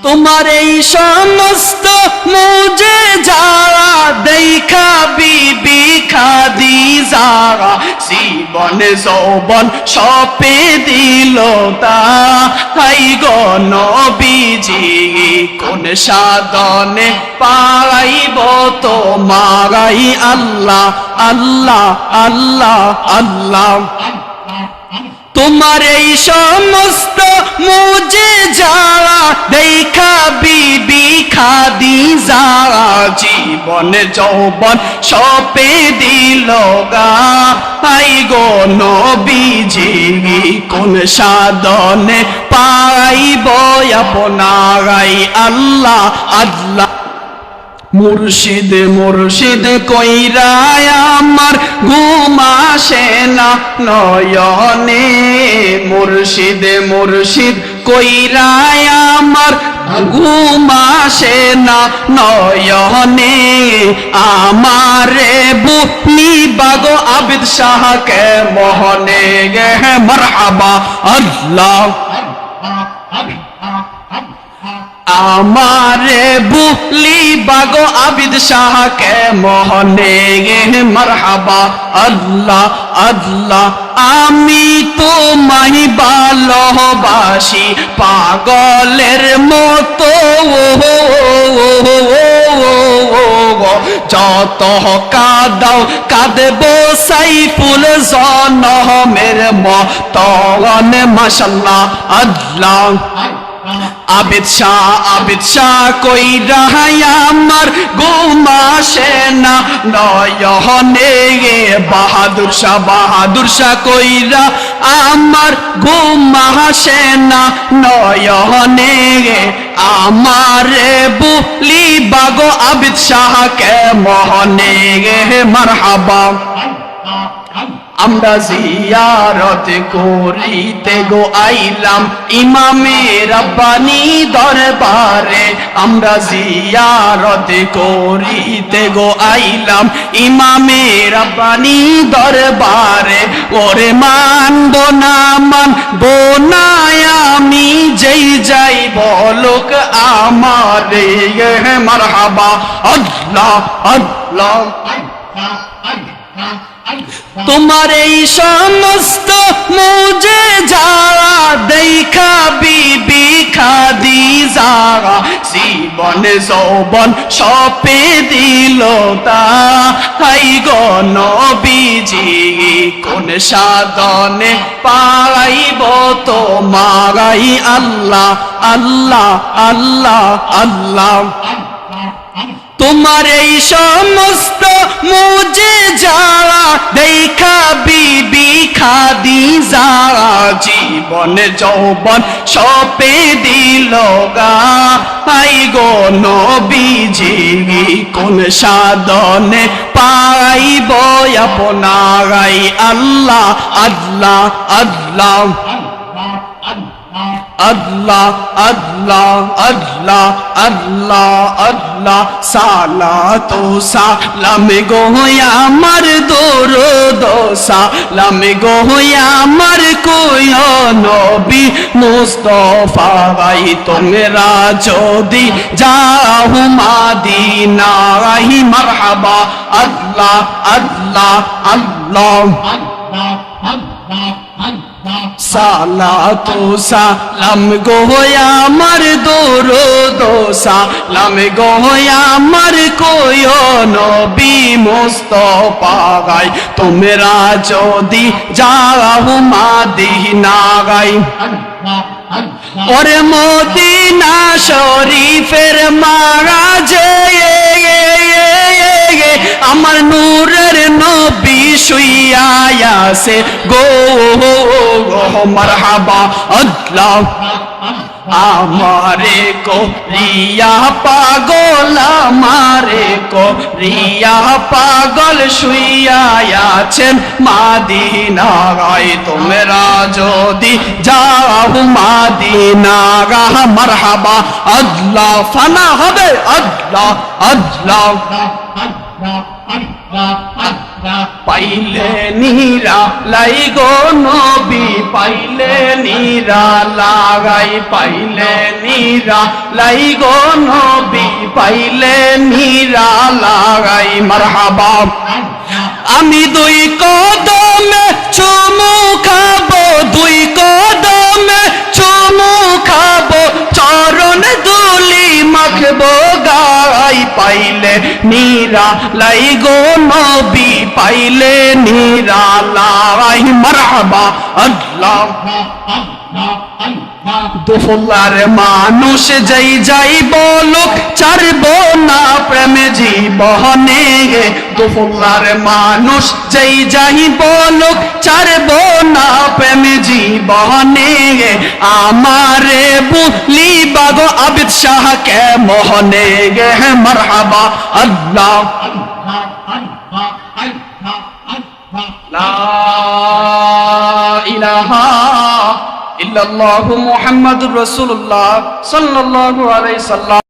তোমার এই সমস্ত মুজিজা দেখা বিবি খাদিজা জীবন যৌবন সপে দিল তাই গো নবীজি কোন সাধনে পাইব তোমারাই আল্লাহ আল্লাহ আল্লাহ আল্লাহ তোমার এই সমস্ত মুজিজা দেখা বিবি খাদিজা জীবন যৌবন সপে দিল গাই গো নবীজি কোন সাধনে পাইব আপনারাই আল্লাহ আল্লাহ মুর্শিদ মুর্শিদ কইরা আমার ঘুম আসে না নয়নে মুর্শিদ মুর্শিদ কইরা আমার ঘুম আসে না নয়নে আমারে বুনি বাগো আবিদ শাহকে মোহনে গে মারহাবা আল্লাহ আমারে বুলি বাগো আবিদ শাহকে মোহনে গে মারহাবা আল্লাহ আল্লাহ আমি তোমায় ভালোবাসি পাগলের মতো যত কাদাও কাঁদব সাইফুল জনমের মতন মাশাআল্লাহ আল্লাহ আবিদ শাহ কইরা আমার ঘুম আসে না নয়নে বাহাদুর শাহ কইরা আমার ঘুম আসে না নয়নে আমারে বুলি বাগো আবিদ শাহকে মোহনে মারহাবা আমরা জিয়ারত করিতে গো আইলাম ইমামে রব্বানি দরবারে আমরা জিয়ারত করিতে গো আইলাম ইমামে রব্বানি দরবারে ওরে মানব না মানব না আমি যেই যাই বলুক আমারে মারহাবা আল্লাহ আল্লাহ তোমার এই সমস্ত মুজিজা দেখা বিবি খাদিজা জীবন যৌবন সপে দিল তাই গো নবীজি কোন সাধনে পাইব তোমারাই আল্লাহ আল্লাহ আল্লাহ আল্লাহ তোমার এই সমস্ত মুজিজা দেখা বিবি খাদিজা জীবন যৌবন সপে দিল গাই গো নবীজি কোন সাধনে পাইব আপনারাই আল্লাহ আল্লাহ আল্লাহ আল্লাহ আল্লাহ আল্লাহ আল্লাহ আল্লাহ সালাত ও সালাম গো আমার দরুদ ও সালাম গো আমার কোয় নবী মুস্তাফা ভাই তোমরা যদি যাও মদিনায় মারহাবা আল্লাহ আল্লাহ আল্লাহ সালাত ও সালাম গো আমার দরুদ ও সালাম গো আমার কোয় নবী মুস্তাফা গায় তোমরা যদি যাও মদিনায় ওরে মদিনা শরীফের মাঝে আমার নূরের নবী শুইয়া আছে গো মারহাবা আল্লাহ আমারে করিয়া পাগল আমারে করিয়া পাগল শুইয়া আছেন মদিনায় তোমরা যদি যাও মদিনায় মারহাবা আল্লাহ ফানা হবে আল্লাহ আল্লাহ পাইলে নীরা লাই গো নবী পাইলে নীরা লাগাই পাইলে নীরা লাই গো নবী পাইলে নীরা লাগাই মারহাবা আমি দুই কদমে চুমু খাবো দুই কদমে চুমু খাবো চরণ দুলি মাখবো গাই পাইলে নীরা লাই গো নবী পাইলে নীরা লাই মারহাবা আল্লাহ দুফুল্লার মানুষ যাই যাই বলুক ছাড়বো না প্রেম জীবনে দুফুল্লার মানুষ যাই যাই বলুক ছাড়বো না প্রেম জীবনে আমারে বুলি বাগো আবিদ শাহ কে মোহনে গে মারহাবা আল্লাহ লা ইলাহা ইল্লাল্লাহু মুহাম্মাদুর রাসূলুল্লাহ সাল্লাল্লাহু আলাইহি সাল্লাম